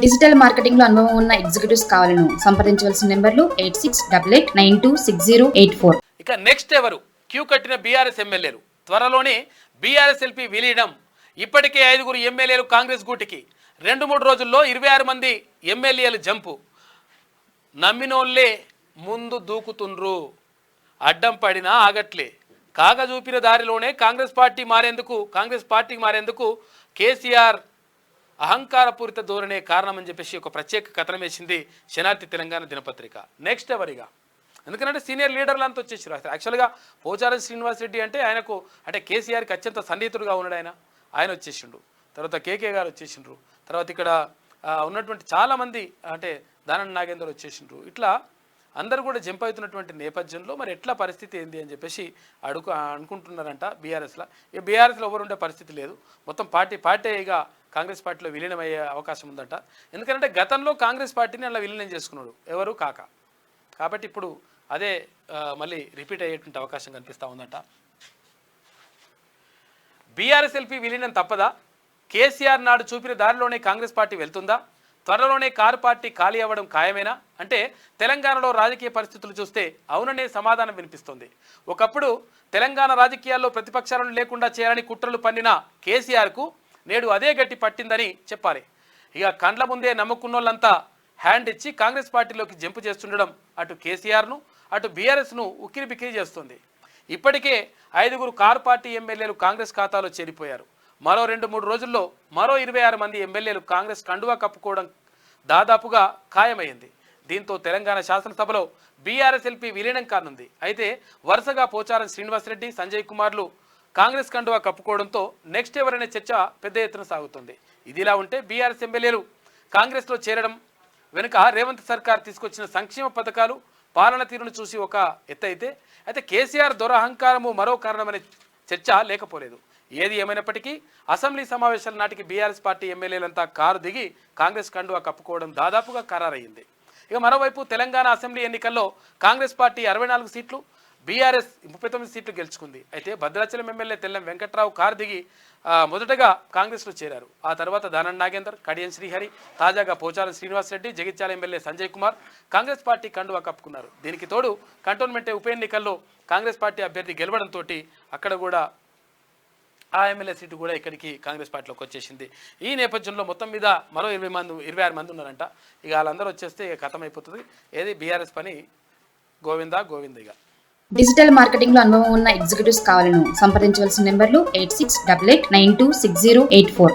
Digital marketing లో అనుభవం ఉన్న ఎగ్జిక్యూటివ్స్ కావాలను సంప్రదించవలసిన నెంబర్లు 8688926084. ఇక నెక్స్ట్ ఎవరు క్యూ కట్టిన బీఆర్ఎస్ ఎమ్మెల్యేలు త్వరలోనే బీఆర్ఎస్ ఎల్పీ విలీనం. ఇప్పటికే 5 ఎమ్మెల్యేలు కాంగ్రెస్ గూటికి 2-3 రోజుల్లో 26 మంది ఎమ్మెల్యేలు జంపు. నమ్మినోళ్లే ముందు దూకుతుండ్రు, అడ్డం పడినా ఆగట్లే. కాగ చూపిన దారిలోనే కాంగ్రెస్ పార్టీకి మారేందుకు కేసీఆర్ అహంకారపూరిత ధోరణే కారణమని చెప్పేసి ఒక ప్రత్యేక కథనం వేసింది శనార్థి తెలంగాణ దినపత్రిక. నెక్స్ట్ ఎవరిగా, ఎందుకంటే సీనియర్ లీడర్లు అంతా వచ్చేసారు. యాక్చువల్గా పోచారం శ్రీనివాస్ రెడ్డి ఆయనకు కేసీఆర్కి అత్యంత సన్నిహితుడుగా ఉన్నాడు. ఆయన వచ్చేసిండు. తర్వాత కేకే గారు వచ్చేసిండ్రు. తర్వాత ఇక్కడ ఉన్నటువంటి చాలామంది దానం నాగేందర్ వచ్చేసిండ్రు. ఇట్లా అందరూ కూడా జంప్ అవుతున్నటువంటి నేపథ్యంలో మరి ఎట్లా పరిస్థితి ఏంది అని చెప్పేసి అనుకుంటున్నారంట బీఆర్ఎస్లో. ఇక బీఆర్ఎస్లో ఎవరు ఉండే పరిస్థితి లేదు. మొత్తం పార్టీగా కాంగ్రెస్ పార్టీలో విలీనమయ్యే అవకాశం ఉందంట. ఎందుకంటే గతంలో కాంగ్రెస్ పార్టీని అలా విలీనం చేసుకున్నాడు ఎవరు కాక. కాబట్టి ఇప్పుడు అదే మళ్ళీ రిపీట్ అయ్యేటువంటి అవకాశం కనిపిస్తూ ఉందంట. బీఆర్ఎస్ ఎల్పీ విలీనం తప్పదా? కేసీఆర్ నాడు చూపిన దారిలోనే కాంగ్రెస్ పార్టీ వెళ్తుందా? త్వరలోనే కారు పార్టీ ఖాళీ అవ్వడం ఖాయమేనా అంటే తెలంగాణలో రాజకీయ పరిస్థితులు చూస్తే అవుననే సమాధానం వినిపిస్తుంది. ఒకప్పుడు తెలంగాణ రాజకీయాల్లో ప్రతిపక్షాలను లేకుండా చేయాలని కుట్రలు పన్నిన కేసీఆర్కు నేడు అదే గట్టి పట్టిందని చెప్పాలి. ఇక కండ్ల ముందే నమ్ముకున్నోళ్ళంతా హ్యాండ్ ఇచ్చి కాంగ్రెస్ పార్టీలోకి జంపు చేస్తుండడం అటు కేసీఆర్ను అటు బీఆర్ఎస్ను ఉక్కిరి బిక్కిరి చేస్తుంది. ఇప్పటికే 5 కారు పార్టీ ఎమ్మెల్యేలు కాంగ్రెస్ ఖాతాలో చేరిపోయారు. మరో 2-3 రోజుల్లో మరో 26 మంది ఎమ్మెల్యేలు కాంగ్రెస్ కండువా కప్పుకోవడం దాదాపుగా ఖాయమైంది. దీంతో తెలంగాణ శాసనసభలో బీఆర్ఎస్ ఎల్పీ విలీనం కానుంది. అయితే వరుసగా పోచారం శ్రీనివాసరెడ్డి, సంజయ్ కుమార్లు కాంగ్రెస్ కండువా కప్పుకోవడంతో నెక్స్ట్ ఎవరనే చర్చ పెద్ద ఎత్తున సాగుతుంది. ఇదిలా ఉంటే బీఆర్ఎస్ ఎమ్మెల్యేలు కాంగ్రెస్లో చేరడం వెనుక రేవంత్ సర్కార్ తీసుకొచ్చిన సంక్షేమ పథకాలు, పాలన తీరును చూసి ఒక ఎత్తు అయితే కేసీఆర్ దురహంకారము మరో కారణమనే చర్చ లేకపోలేదు. ఏది ఏమైనప్పటికీ అసెంబ్లీ సమావేశాల నాటికి బీఆర్ఎస్ పార్టీ ఎమ్మెల్యేలంతా కారు దిగి కాంగ్రెస్ కండువా కప్పుకోవడం దాదాపుగా ఖరారయ్యింది. ఇక మరోవైపు తెలంగాణ అసెంబ్లీ ఎన్నికల్లో కాంగ్రెస్ పార్టీ 64 సీట్లు, బీఆర్ఎస్ 39 సీట్లు గెలుచుకుంది. అయితే భద్రాచలం ఎమ్మెల్యే తెల్లం వెంకట్రావు కారు దిగి మొదటగా కాంగ్రెస్లో చేరారు. ఆ తర్వాత దానం నాగేందర్, కడియం శ్రీహరి, తాజాగా పోచారం శ్రీనివాస్ రెడ్డి, జగిత్యాల ఎమ్మెల్యే సంజయ్ కుమార్ కాంగ్రెస్ పార్టీ కండువా కప్పుకున్నారు. దీనికి తోడు కంటోన్మెంట్ ఉప ఎన్నికల్లో కాంగ్రెస్ పార్టీ అభ్యర్థి గెలవడంతో అక్కడ కూడా ఆ ఎమ్మెల్యే సీటు కూడా ఇక్కడికి కాంగ్రెస్ పార్టీలోకి వచ్చేసింది. ఈ నేపథ్యంలో మొత్తం మీద మరో 26 మంది ఉన్నారంట. ఇక వాళ్ళందరూ వచ్చేస్తే కథం అయిపోతుంది. ఏది బీఆర్ఎస్ పని గోవిందా ఇక. డిజిటల్ మార్కెటింగ్ లో అనుభవం ఉన్న ఎగ్జిక్యూటివ్స్ కావాలను సంప్రదించవలసిన నెంబర్లు 8688926084.